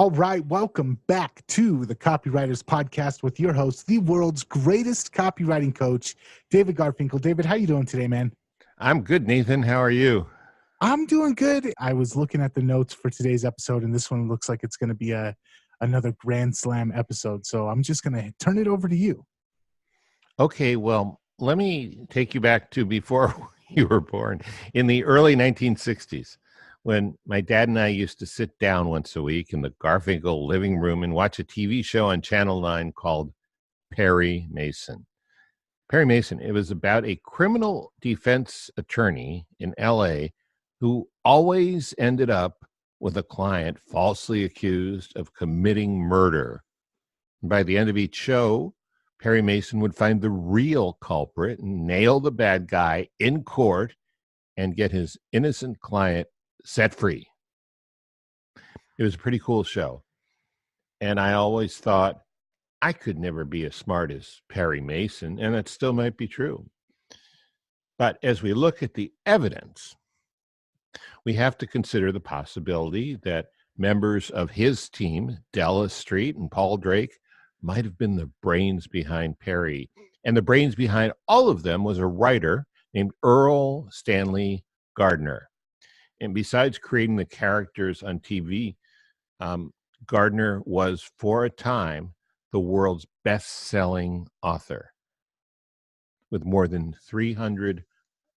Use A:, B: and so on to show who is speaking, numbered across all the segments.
A: All right, welcome back to the Copywriters Podcast with your host, the world's greatest copywriting coach, David Garfinkel. David, how you doing today, man?
B: I'm good, Nathan. How are you?
A: I'm doing good. I was looking at the notes for today's episode, and this one looks like it's going to be another Grand Slam episode. So I'm just going to turn it over to you.
B: Okay, well, let me take you back to before you were born, in the early 1960s, when my dad and I used to sit down once a week in the Garfinkel living room and watch a TV show on Channel 9 called Perry Mason. Perry Mason, it was about a criminal defense attorney in LA who always ended up with a client falsely accused of committing murder. And by the end of each show, Perry Mason would find the real culprit and nail the bad guy in court and get his innocent client set free. It was a pretty cool show. And I always thought I could never be as smart as Perry Mason, and it still might be true. But as we look at the evidence, we have to consider the possibility that members of his team, Della Street and Paul Drake, might have been the brains behind Perry. And the brains behind all of them was a writer named Earl Stanley Gardner. And besides creating the characters on TV, Gardner was, for a time, the world's best-selling author, with more than 300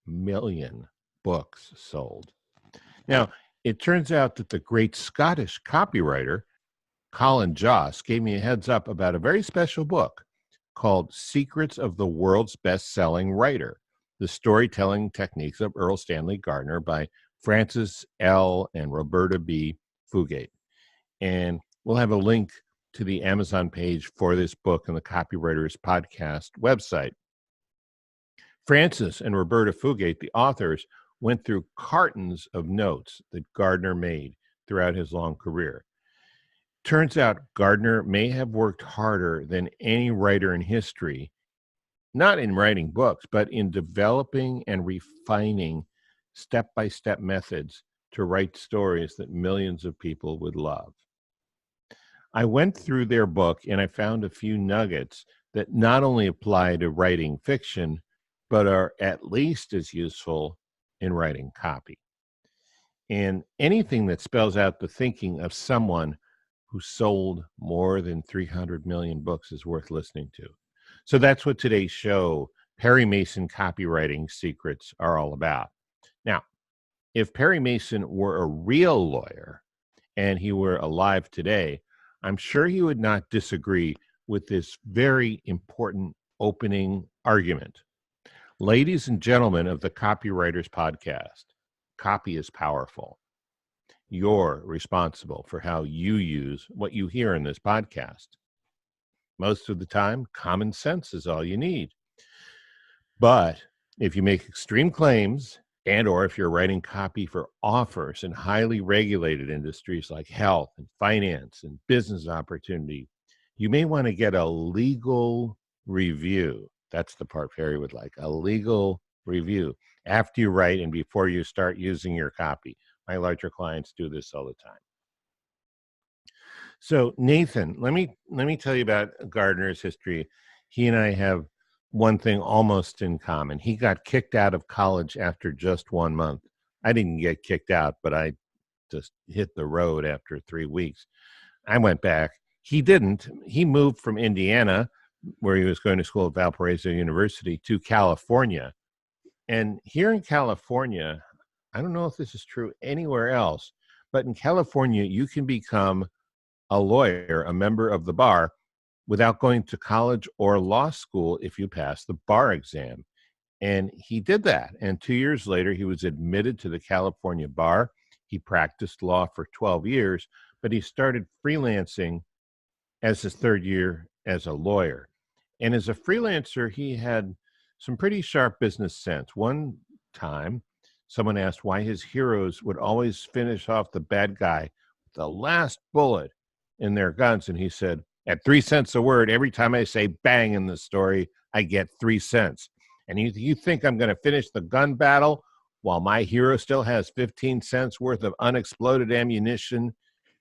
B: million books sold. Now, it turns out that the great Scottish copywriter, Colin Joss, gave me a heads up about a very special book called Secrets of the World's Best-Selling Writer, The Storytelling Techniques of Earl Stanley Gardner by Frances L. and Roberta B. Fugate. And we'll have a link to the Amazon page for this book on the Copywriters Podcast website. Frances and Roberta Fugate, the authors, went through cartons of notes that Gardner made throughout his long career. Turns out Gardner may have worked harder than any writer in history, not in writing books, but in developing and refining step-by-step methods to write stories that millions of people would love. I went through their book and I found a few nuggets that not only apply to writing fiction, but are at least as useful in writing copy. And anything that spells out the thinking of someone who sold more than 300 million books is worth listening to. So that's what today's show, Perry Mason Copywriting Secrets, are all about. Now, if Perry Mason were a real lawyer and he were alive today, I'm sure he would not disagree with this very important opening argument. Ladies and gentlemen of the Copywriters Podcast, copy is powerful. You're responsible for how you use what you hear in this podcast. Most of the time, common sense is all you need. But if you make extreme claims, and or if you're writing copy for offers in highly regulated industries like health and finance and business opportunity, you may want to get a legal review. That's the part Perry would like, a legal review after you write and before you start using your copy. My larger clients do this all the time. So Nathan, let me tell you about Gardner's history. He and I have one thing almost in common. He got kicked out of college after just 1 month. I didn't get kicked out, but I just hit the road after 3 weeks. I went back. He didn't. He moved from Indiana, where he was going to school at Valparaiso University, to California. And here in California, I don't know if this is true anywhere else, but in California, you can become a lawyer, a member of the bar, without going to college or law school if you pass the bar exam. And he did that. And 2 years later, he was admitted to the California bar. He practiced law for 12 years, but he started freelancing as his third year as a lawyer. And as a freelancer, he had some pretty sharp business sense. One time, someone asked why his heroes would always finish off the bad guy with the last bullet in their guns. And he said, at 3 cents a word, every time I say bang in the story, I get 3 cents. And you think I'm going to finish the gun battle while my hero still has 15 cents worth of unexploded ammunition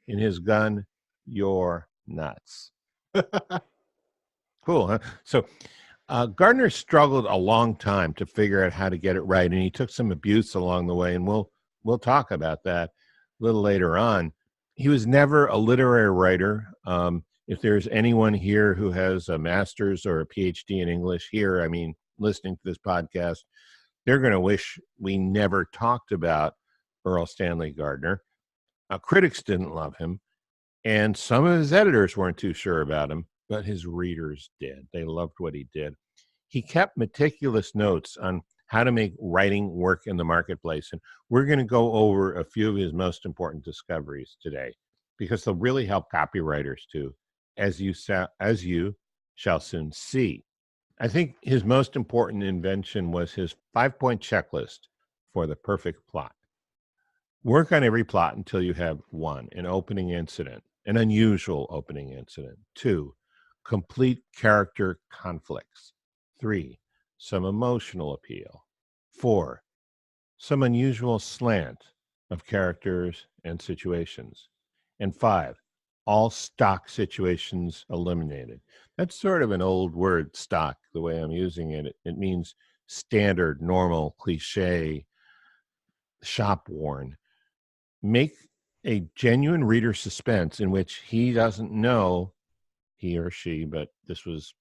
B: in his gun? you're nuts. Cool, huh? So Gardner struggled a long time to figure out how to get it right, and he took some abuse along the way, and we'll talk about that a little later on. He was never a literary writer. If there's anyone here who has a master's or a PhD in English here, I mean, listening to this podcast, they're going to wish we never talked about Earl Stanley Gardner. Critics didn't love him, and some of his editors weren't too sure about him, but his readers did. They loved what he did. He kept meticulous notes on how to make writing work in the marketplace. And we're going to go over a few of his most important discoveries today, because they'll really help copywriters too, as you shall soon see. I think his most important invention was his 5-point checklist for the perfect plot. Work on every plot until you have 1, an opening incident, an unusual opening incident. 2, complete character conflicts. 3, some emotional appeal. 4, some unusual slant of characters and situations. And 5, all stock situations eliminated. That's sort of an old word, stock, the way I'm using it. It means standard, normal, cliche, shop worn. Make a genuine reader suspense in which he doesn't know, he or she, but this was,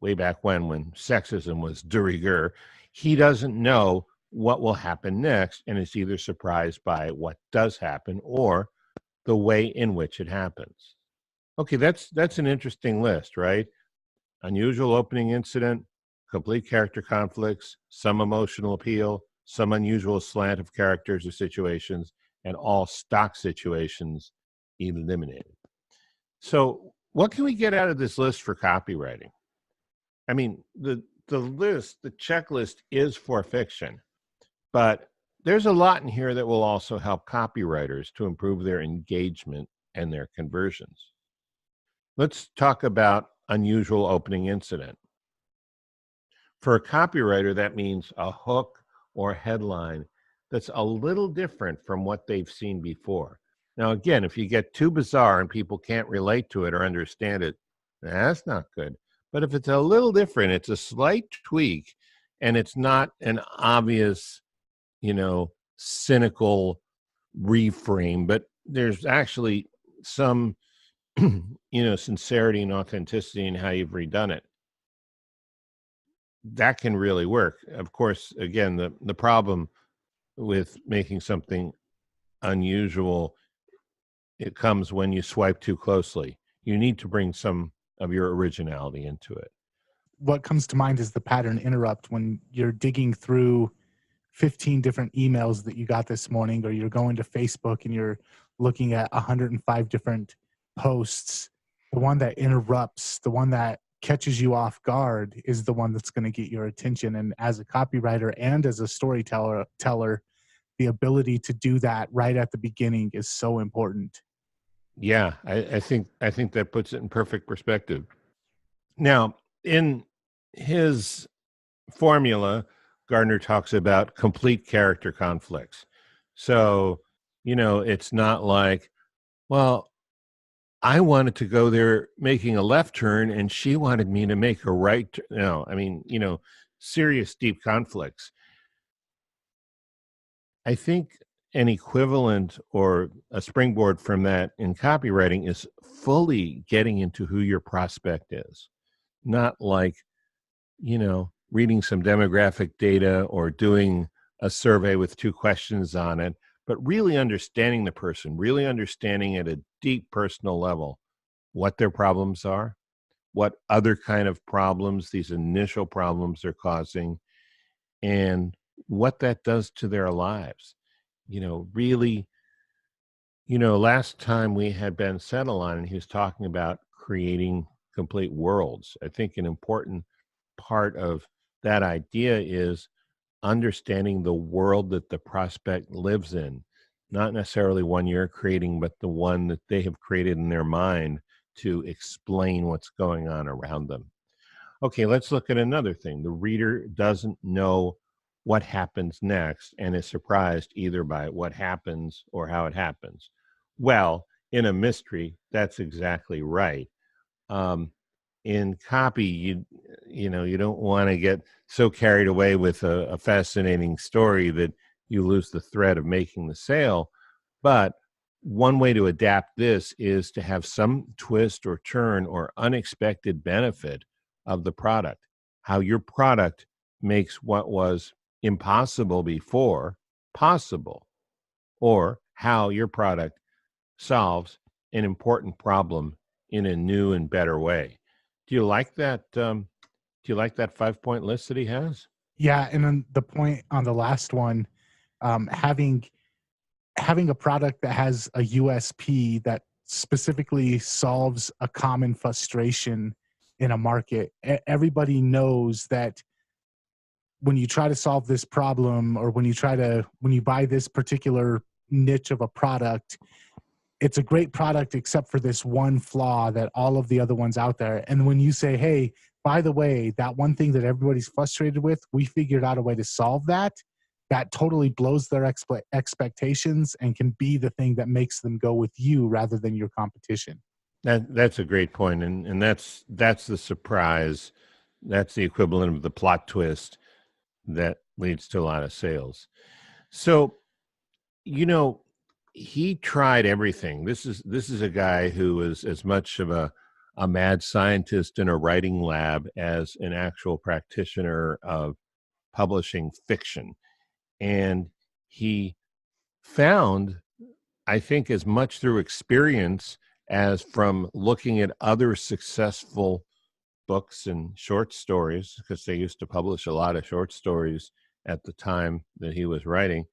B: way back when sexism was de rigueur, he doesn't know what will happen next and is either surprised by what does happen or the way in which it happens. Okay, that's an interesting list, right? Unusual opening incident, complete character conflicts, some emotional appeal, some unusual slant of characters or situations, and all stock situations eliminated. So what can we get out of this list for copywriting? I mean, the checklist is for fiction, but there's a lot in here that will also help copywriters to improve their engagement and their conversions. Let's talk about unusual opening incident. For a copywriter, that means a hook or headline that's a little different from what they've seen before. Now, again, if you get too bizarre and people can't relate to it or understand it, that's not good. But if it's a little different, it's a slight tweak, and it's not an obvious, cynical reframe, but there's actually some, sincerity and authenticity in how you've redone it. That can really work. Of course, again, the problem with making something unusual, it comes when you swipe too closely. You need to bring some of your originality into it.
A: What comes to mind is the pattern interrupt when you're digging through 15 different emails that you got this morning, or you're going to Facebook and you're looking at 105 different posts. The one that interrupts, the one that catches you off guard, is the one that's going to get your attention. And as a copywriter and as a storyteller, the ability to do that right at the beginning is so important.
B: Yeah, I think that puts it in perfect perspective. Now, in his formula, Gardner talks about complete character conflicts. So, it's not like, well, I wanted to go there making a left turn and she wanted me to make a right. No, I mean, serious, deep conflicts. I think an equivalent or a springboard from that in copywriting is fully getting into who your prospect is. Not like, reading some demographic data or doing a survey with 2 questions on it, but really understanding the person, really understanding at a deep personal level what their problems are, what other kind of problems, these initial problems they're causing, and what that does to their lives. Really, last time we had Ben Settle on, and he was talking about creating complete worlds. I think an important part of that idea is understanding the world that the prospect lives in, not necessarily one you're creating, but the one that they have created in their mind to explain what's going on around them. Okay, let's look at another thing. The reader doesn't know what happens next and is surprised either by what happens or how it happens. Well, in a mystery, that's exactly right. Um, in copy, you don't want to get so carried away with a fascinating story that you lose the thread of making the sale. But one way to adapt this is to have some twist or turn or unexpected benefit of the product, how your product makes what was impossible before possible, or how your product solves an important problem in a new and better way. Do you like that? Do you like that 5-point list that he has?
A: Yeah, and then the point on the last one, having a product that has a USP that specifically solves a common frustration in a market. Everybody knows that when you try to solve this problem, or when you buy this particular niche of a product, it's a great product except for this one flaw that all of the other ones out there. And when you say, hey, by the way, that one thing that everybody's frustrated with, we figured out a way to solve that, that totally blows their expectations and can be the thing that makes them go with you rather than your competition.
B: That's a great point, and that's the surprise. That's the equivalent of the plot twist that leads to a lot of sales. So, you know, he tried everything. This is a guy who was as much of a mad scientist in a writing lab as an actual practitioner of publishing fiction. And he found, I think, as much through experience as from looking at other successful books and short stories, because they used to publish a lot of short stories at the time that he was writing.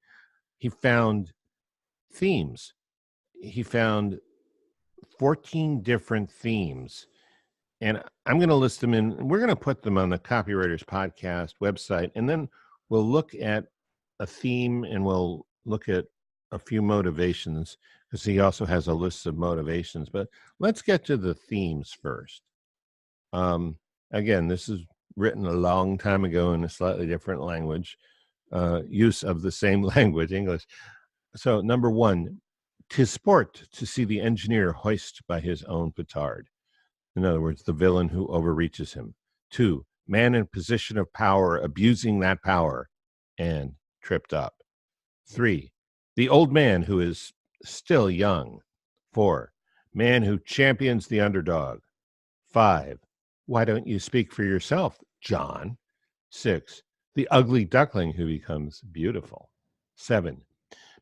B: He found themes. He found 14 different themes. And I'm going to list them in, we're going to put them on the Copywriters Podcast website. And then we'll look at a theme and we'll look at a few motivations, because he also has a list of motivations. But let's get to the themes first. Again, this is written a long time ago in a slightly different language, use of the same language, English. So, number one, 'tis sport to see the engineer hoist by his own petard. In other words, the villain who overreaches him. 2, man in position of power abusing that power and tripped up. 3, the old man who is still young. 4, man who champions the underdog. 5, why don't you speak for yourself, John? 6, the ugly duckling who becomes beautiful. 7,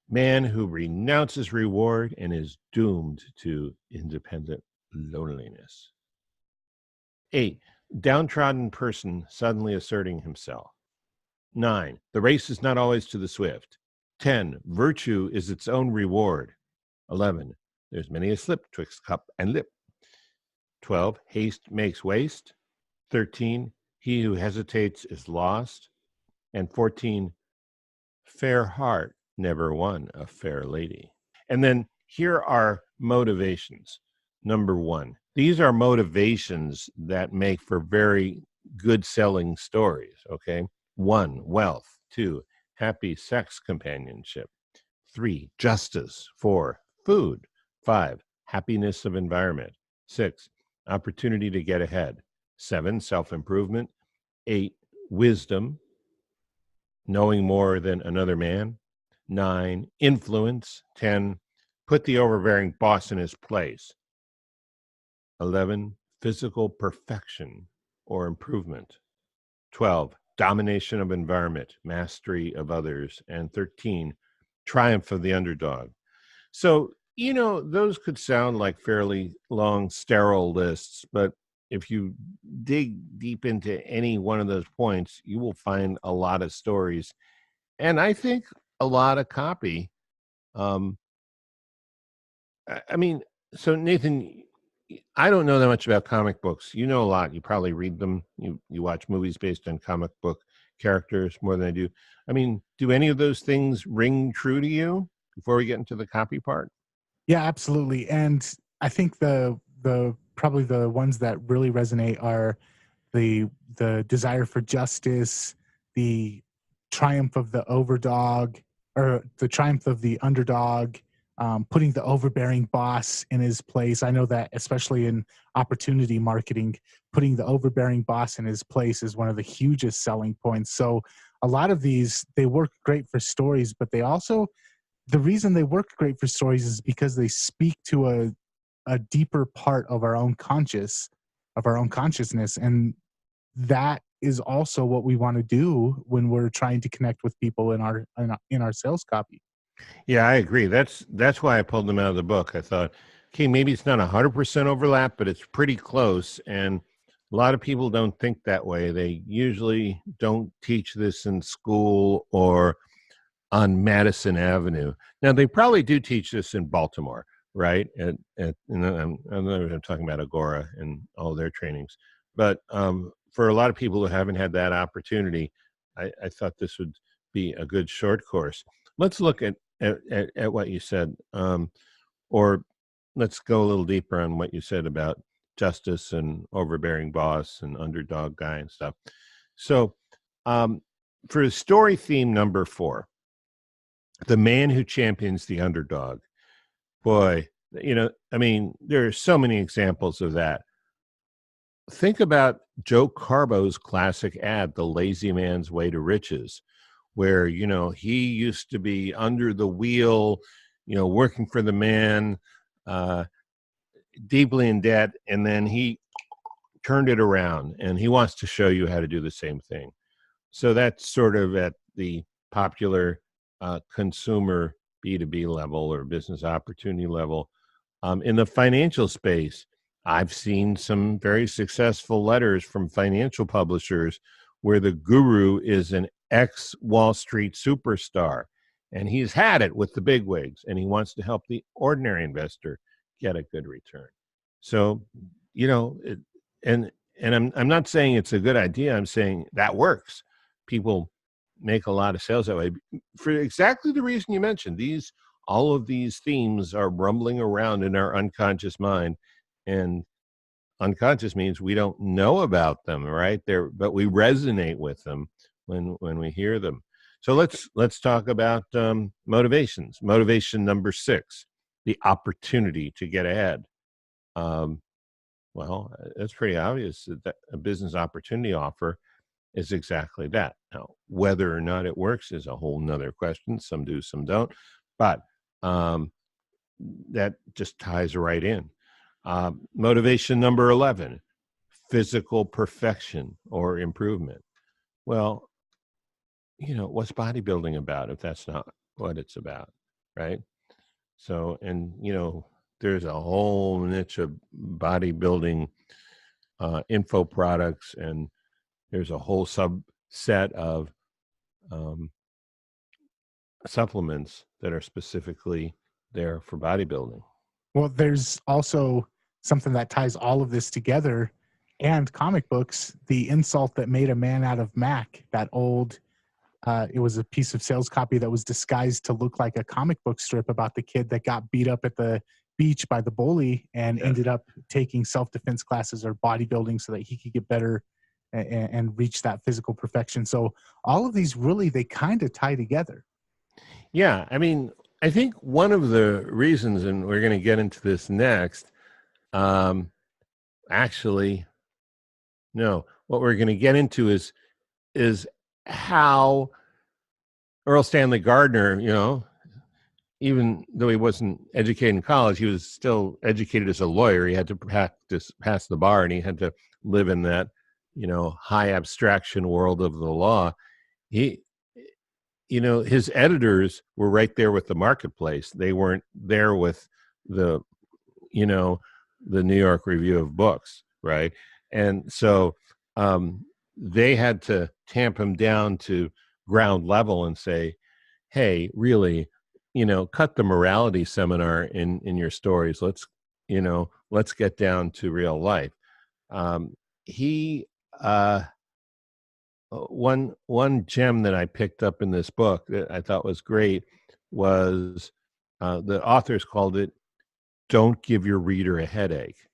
B: man who renounces reward and is doomed to independent loneliness. 8, downtrodden person suddenly asserting himself. 9, the race is not always to the swift. 10, virtue is its own reward. 11, there's many a slip twixt cup and lip. 12, haste makes waste. 13, he who hesitates is lost. And 14, fair heart never won a fair lady. And then here are motivations. Number 1, these are motivations that make for very good selling stories. Okay. 1, wealth. 2, happy sex companionship. 3, justice. 4, food. 5, happiness of environment. 6, opportunity to get ahead. 7, self-improvement. 8, wisdom, knowing more than another man. 9, influence. 10, put the overbearing boss in his place. 11, physical perfection or improvement. 12, domination of environment, mastery of others. And 13, triumph of the underdog. So, those could sound like fairly long, sterile lists, but if you dig deep into any one of those points, you will find a lot of stories. And I think a lot of copy. Um, I mean, so Nathan, I don't know that much about comic books. You know a lot. You probably read them. You watch movies based on comic book characters more than I do. I mean, do any of those things ring true to you before we get into the copy part?
A: Yeah, absolutely. And I think the probably the ones that really resonate are the desire for justice, the triumph of the overdog, or the triumph of the underdog, putting the overbearing boss in his place. I know that especially in opportunity marketing, putting the overbearing boss in his place is one of the hugest selling points. So a lot of these, they work great for stories, but they also, the reason they work great for stories is because they speak to a deeper part of our own consciousness. And that is also what we want to do when we're trying to connect with people in our sales copy.
B: Yeah, I agree. That's why I pulled them out of the book. I thought, okay, maybe it's not 100% overlap, but it's pretty close. And a lot of people don't think that way. They usually don't teach this in school or on Madison Avenue. Now, they probably do teach this in Baltimore, right? I'm talking about Agora and all their trainings. But for a lot of people who haven't had that opportunity, I thought this would be a good short course. Let's look at what you said, or let's go a little deeper on what you said about justice and overbearing boss and underdog guy and stuff. So for story theme number 4, the man who champions the underdog. Boy, I mean, there are so many examples of that. Think about Joe Carbo's classic ad, The Lazy Man's Way to Riches, where, he used to be under the wheel, working for the man, deeply in debt, and then he turned it around, and he wants to show you how to do the same thing. So that's sort of at the popular consumer B2B level or business opportunity level. In the financial space, I've seen some very successful letters from financial publishers where the guru is an ex-Wall Street superstar, and he's had it with the bigwigs, and he wants to help the ordinary investor get a good return. So, and I'm not saying it's a good idea. I'm saying that works. People make a lot of sales that way for exactly the reason you mentioned. All of these themes are rumbling around in our unconscious mind, and unconscious means we don't know about them, right? But we resonate with them when we hear them. So let's talk about motivations. Motivation number 6, the opportunity to get ahead. Well, it's pretty obvious that a business opportunity offer is exactly that. Now, whether or not it works is a whole nother question. Some do, some don't. But that just ties right in. Motivation number 11, physical perfection or improvement. Well, what's bodybuilding about if that's not what it's about, right? So, and, there's a whole niche of bodybuilding info products, and there's a whole subset of supplements that are specifically there for bodybuilding.
A: Well, there's also something that ties all of this together, and comic books, The Insult That Made a Man Out of Mac, that old, it was a piece of sales copy that was disguised to look like a comic book strip about the kid that got beat up at the beach by the bully and ended up taking self-defense classes or bodybuilding so that he could get better and reach that physical perfection. So all of these really, they kind of tie together.
B: Yeah, I mean, I think one of the reasons, and we're going to get into this next, actually, no, what we're going to get into is how Earl Stanley Gardner, even though he wasn't educated in college, he was still educated as a lawyer. He had to pass the bar, and he had to live in that, high abstraction world of the law. His editors were right there with the marketplace. They weren't there with the New York Review of Books, right? And so they had to tamp him down to ground level and say, hey, really, cut the morality seminar in your stories. Let's get down to real life. One gem that I picked up in this book that I thought was great was the authors called it "Don't Give Your Reader a Headache."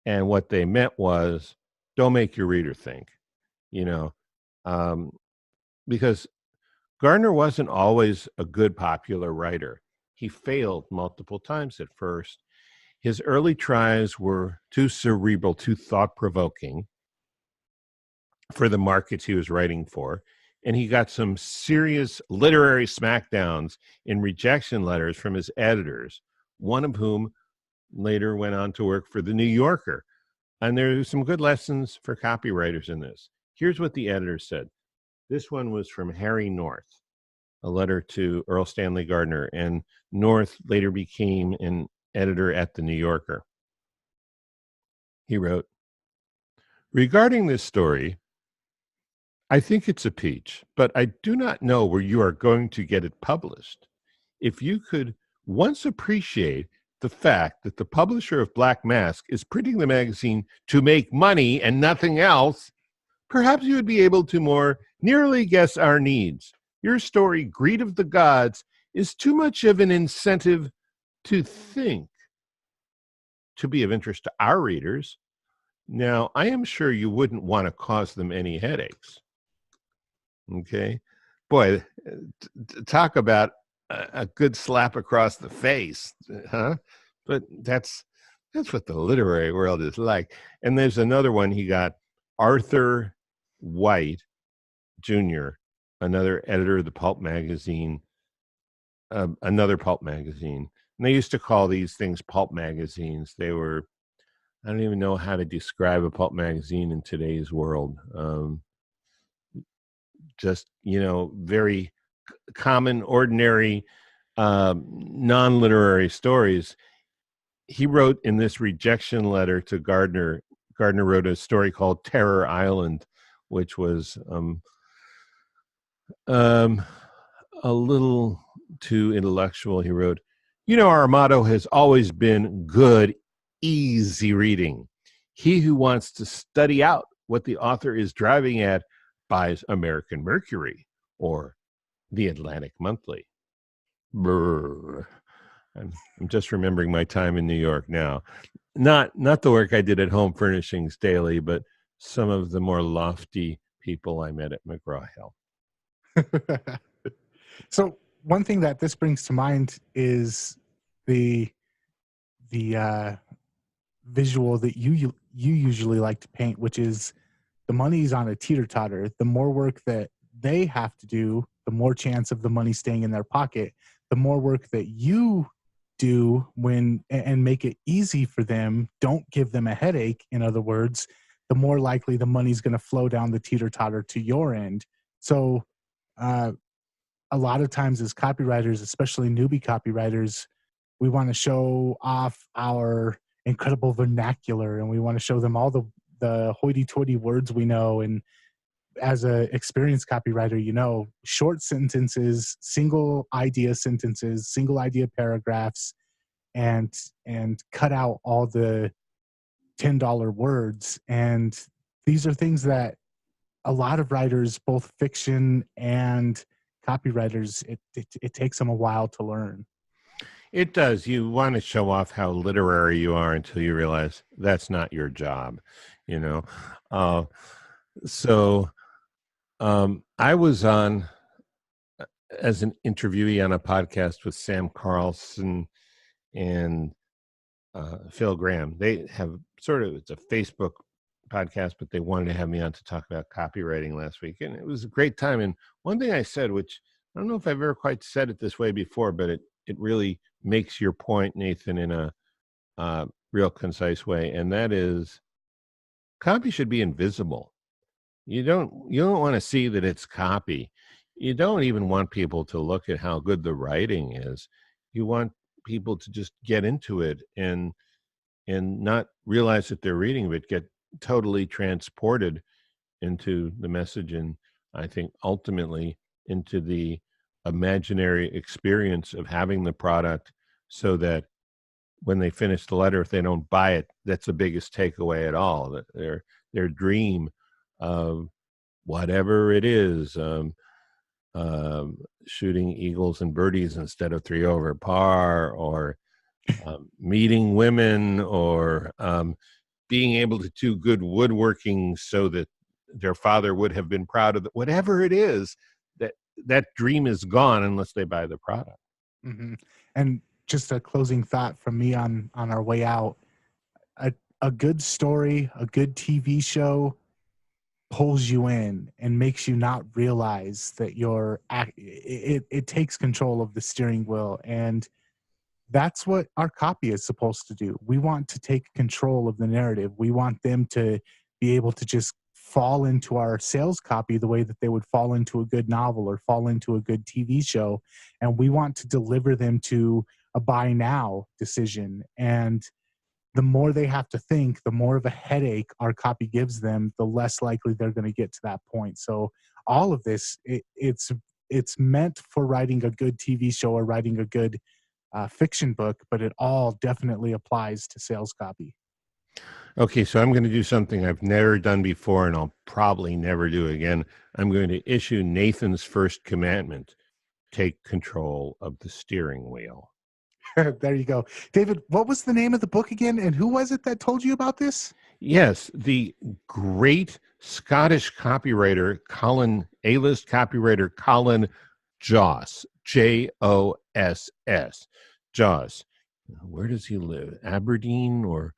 B: And what they meant was, don't make your reader think, because Gardner wasn't always a good popular writer. He failed multiple times at first. His early tries were too cerebral, too thought-provoking for the markets he was writing for. And he got some serious literary smackdowns in rejection letters from his editors, one of whom later went on to work for The New Yorker. And there's some good lessons for copywriters in this. Here's what the editor said. This one was from Harry North, a letter to Earl Stanley Gardner, and North later became an editor at The New Yorker. He wrote, "Regarding this story, I think it's a peach, but I do not know where you are going to get it published. If you could once appreciate the fact that the publisher of Black Mask is printing the magazine to make money and nothing else, perhaps you would be able to more nearly guess our needs. Your story, Greed of the Gods, is too much of an incentive to think to be of interest to our readers. Now, I am sure you wouldn't want to cause them any headaches." Okay. Boy, talk about a good slap across the face, huh? But that's what the literary world is like. And there's another one he got, Arthur White Jr., another editor of the pulp magazine, another pulp magazine. And they used to call these things pulp magazines. They were, I don't even know how to describe a pulp magazine in today's world. Just, very common, ordinary, non-literary stories. He wrote in this rejection letter to Gardner wrote a story called Terror Island, which was a little too intellectual. He wrote, "Our motto has always been good, easy reading. He who wants to study out what the author is driving at buys American Mercury or the Atlantic Monthly." Brr. I'm just remembering my time in New York now. Not the work I did at Home Furnishings Daily, but some of the more lofty people I met at McGraw-Hill.
A: So one thing that this brings to mind is the visual that you usually like to paint, which is the money's on a teeter-totter. The more work that they have to do, the more chance of the money staying in their pocket. The more work that you do and make it easy for them, don't give them a headache, in other words, the more likely the money's going to flow down the teeter-totter to your end. So a lot of times as copywriters, especially newbie copywriters, we want to show off our incredible vernacular, and we want to show them all the hoity-toity words we know. And as an experienced copywriter, short sentences, single idea sentences, single idea paragraphs, and cut out all the $10 words. And these are things that a lot of writers, both fiction and copywriters, it takes them a while to learn.
B: It does. You want to show off how literary you are until you realize that's not your job, So I was on as an interviewee on a podcast with Sam Carlson and Phil Graham. They have it's a Facebook podcast, but they wanted to have me on to talk about copywriting last week. And it was a great time. And one thing I said, which I don't know if I've ever quite said it this way before, but it really makes your point, Nathan, in a real concise way. And that is, copy should be invisible. You don't want to see that it's copy. You don't even want people to look at how good the writing is. You want people to just get into it and not realize that they're reading, but get totally transported into the message, and I think ultimately into the imaginary experience of having the product, so that when they finish the letter, if they don't buy it, that's the biggest takeaway at all. That their dream of whatever it is, shooting eagles and birdies instead of 3 over par, or meeting women, or being able to do good woodworking so that their father would have been proud of it. Whatever it is, that dream is gone unless they buy the product.
A: Hmm. And just a closing thought from me on our way out. A, a good story, a good TV show pulls you in and makes you not realize that it takes control of the steering wheel. And that's what our copy is supposed to do. We want to take control of the narrative. We want them to be able to just fall into our sales copy the way that they would fall into a good novel or fall into a good TV show. And we want to deliver them to a buy now decision. And the more they have to think, the more of a headache our copy gives them, the less likely they're going to get to that point. So all of this, it's meant for writing a good TV show or writing a good fiction book, but it all definitely applies to sales copy.
B: Okay, so I'm going to do something I've never done before, and I'll probably never do again. I'm going to issue Nathan's first commandment: take control of the steering wheel.
A: There you go. David, what was the name of the book again? And who was it that told you about this?
B: Yes, the great Scottish copywriter, A-list copywriter Colin Joss, Joss, Joss. Where does he live? Aberdeen, or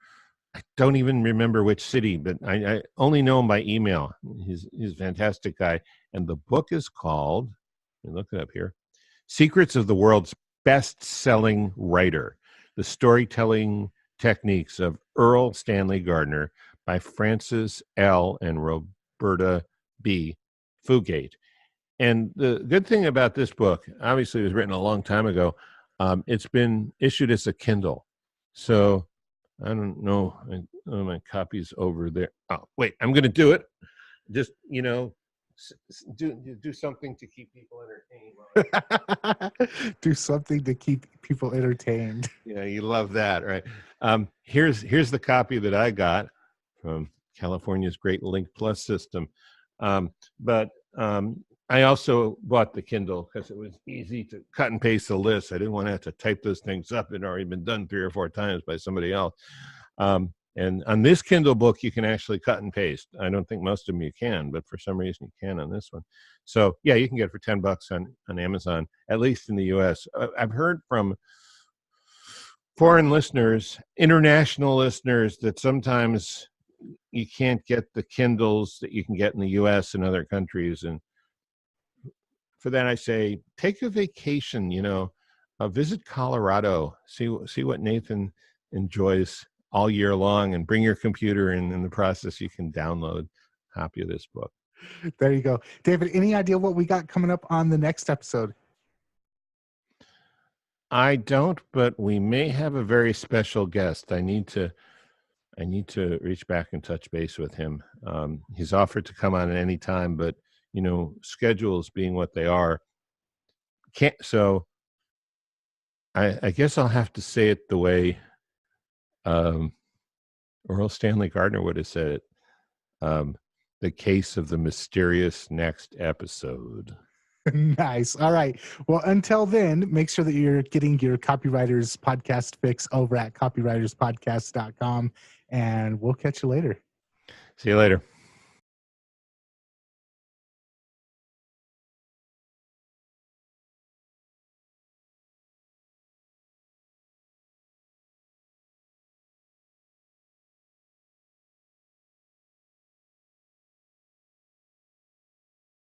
B: I don't even remember which city, but I only know him by email. He's a fantastic guy. And the book is called, let me look it up here, Secrets of the World's Best-Selling Writer, The Storytelling Techniques of Earl Stanley Gardner by Frances L. and Roberta B. Fugate. And the good thing about this book, obviously it was written a long time ago, it's been issued as a Kindle. So I don't know, my copy's over there. Oh, wait, I'm going to do it. Just, do something to keep people entertained.
A: Do something to keep people entertained.
B: Yeah, you love that, right? Here's the copy that I got from California's Great Link Plus system. But I also bought the Kindle because it was easy to cut and paste the list. I didn't want to have to type those things up. It had already been done 3 or 4 times by somebody else. And on this Kindle book, you can actually cut and paste. I don't think most of them you can, but for some reason you can on this one. So yeah, you can get it for $10 on Amazon, at least in the US. I've heard from foreign listeners, international listeners, that sometimes you can't get the Kindles that you can get in the US and other countries. And for that, I say, take a vacation, visit Colorado, see what Nathan enjoys all year long, and bring your computer, and in the process, you can download a copy of this book.
A: There you go. David, any idea what we got coming up on the next episode?
B: I don't, but we may have a very special guest. I need to reach back and touch base with him. He's offered to come on at any time, but schedules being what they are, can't. So I guess I'll have to say it the way Earl Stanley Gardner would have said it. The case of the mysterious next episode.
A: Nice. All right. Well, until then, make sure that you're getting your Copywriters podcast fix over at copywriterspodcast.com, and we'll catch you later.
B: See you later.